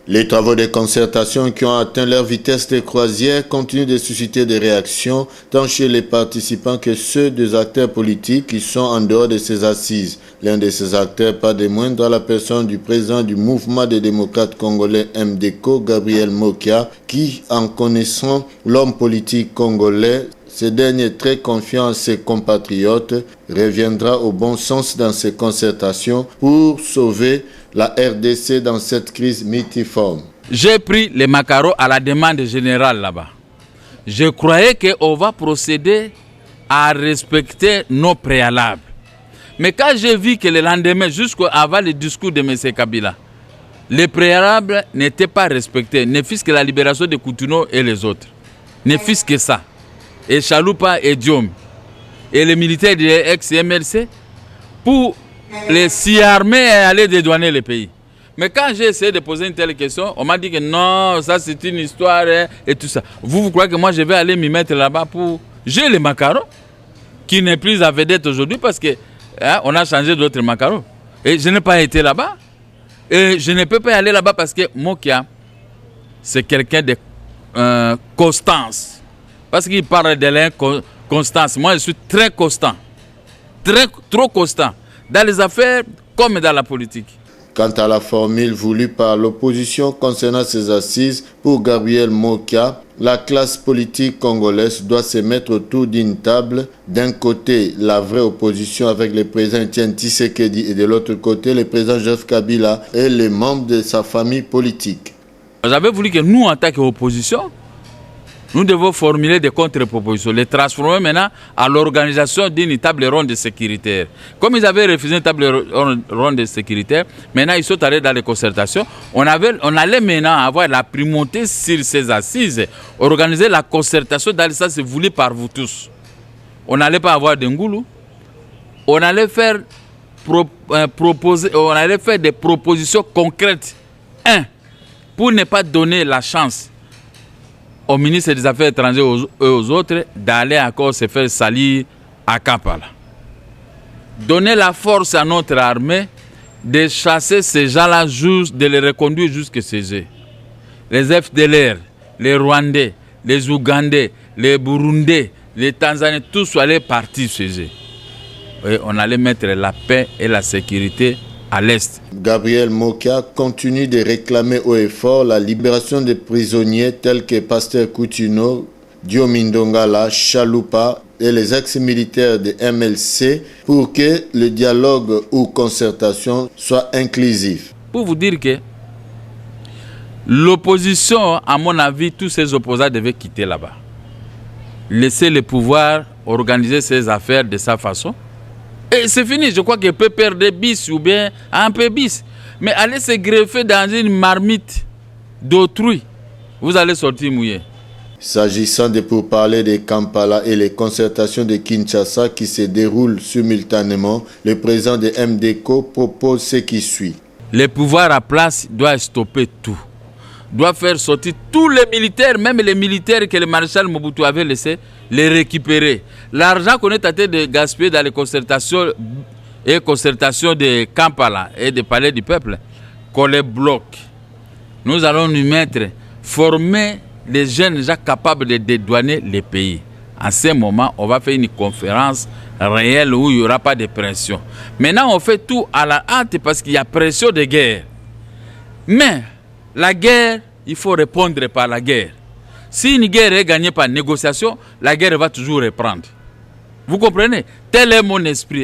Les travaux de concertation qui ont atteint leur vitesse de croisière continuent de susciter des réactions tant chez les participants que ceux des acteurs politiques qui sont en dehors de ces assises. L'un de ces acteurs, pas des moindres, dans la personne du président du mouvement des démocrates congolais MDCO, Gabriel Mokia, qui, en connaissant l'homme politique congolais, ce dernier très confiant en ses compatriotes, reviendra au bon sens dans ses concertations pour sauver la RDC dans cette crise multiforme. J'ai pris les macarons à la demande générale là-bas. Je croyais qu'on va procéder à respecter nos préalables. Mais quand j'ai vu que le lendemain, jusqu'avant le discours de M. Kabila, les préalables n'étaient pas respectés, ne fût-ce que la libération de Coutinho et les autres. Ne fût-ce que ça. Et Chaloupa et Diom, et les militaires de ex-MLC, pour les s'y armer et aller dédouaner le pays. Mais quand j'ai essayé de poser une telle question, on m'a dit que non, ça c'est une histoire et tout ça. Vous croyez que moi je vais aller m'y mettre là-bas pour... J'ai les macarons, qui n'est plus à vedette aujourd'hui parce que on a changé d'autres macarons. Et je n'ai pas été là-bas. Et je ne peux pas aller là-bas parce que Mokia, c'est quelqu'un de constance. Parce qu'il parle de l'inconstance. Moi, je suis très constant. Trop constant. Dans les affaires comme dans la politique. Quant à la formule voulue par l'opposition concernant ces assises, pour Gabriel Mokia, la classe politique congolaise doit se mettre autour d'une table. D'un côté, la vraie opposition avec le président Etienne Tshisekedi et de l'autre côté, le président Joseph Kabila et les membres de sa famille politique. J'avais voulu que nous, en tant qu'opposition, nous devons formuler des contre-propositions, les transformer maintenant à l'organisation d'une table ronde sécuritaire. Comme ils avaient refusé une table ronde sécuritaire, maintenant ils sont allés dans les concertations. On allait maintenant avoir la primauté sur ces assises, organiser la concertation dans le sens voulu par vous tous. On n'allait pas avoir de ngoulou. On allait faire des propositions concrètes. Pour ne pas donner la chance au ministre des Affaires étrangères et aux autres d'aller encore se faire salir à Kampala. Donner la force à notre armée de chasser ces gens-là, de les reconduire jusqu'à chez eux. Les FDLR, les Rwandais, les Ougandais, les Burundais, les Tanzaniens, tous sont allés partir chez eux. Et on allait mettre la paix et la sécurité à l'Est. Gabriel Mokia continue de réclamer haut et fort la libération des prisonniers tels que Pasteur Coutinho, Diomindongala, Chaloupa et les ex-militaires de MLC pour que le dialogue ou concertation soit inclusif. Pour vous dire que l'opposition, à mon avis, tous ces opposants devaient quitter là-bas. Laisser le pouvoir organiser ses affaires de sa façon. Et c'est fini, je crois qu'il peut perdre bis ou bien un peu bis. Mais aller se greffer dans une marmite d'autrui, vous allez sortir mouillé. S'agissant de pourparlers de Kampala et les concertations de Kinshasa qui se déroulent simultanément, le président de MDCO propose ce qui suit. Le pouvoir à place doit stopper tout. Doit faire sortir tous les militaires, même les militaires que le maréchal Mobutu avait laissés, les récupérer. L'argent qu'on est tenté de gaspiller dans les concertations de Kampala et des palais du peuple, qu'on les bloque. Nous allons nous mettre, former les jeunes gens capables de dédouaner les pays. En ce moment, on va faire une conférence réelle où il n'y aura pas de pression. Maintenant, on fait tout à la hâte parce qu'il y a pression de guerre. Mais la guerre, il faut répondre par la guerre. Si une guerre est gagnée par négociation, la guerre va toujours reprendre. Vous comprenez? Tel est mon esprit.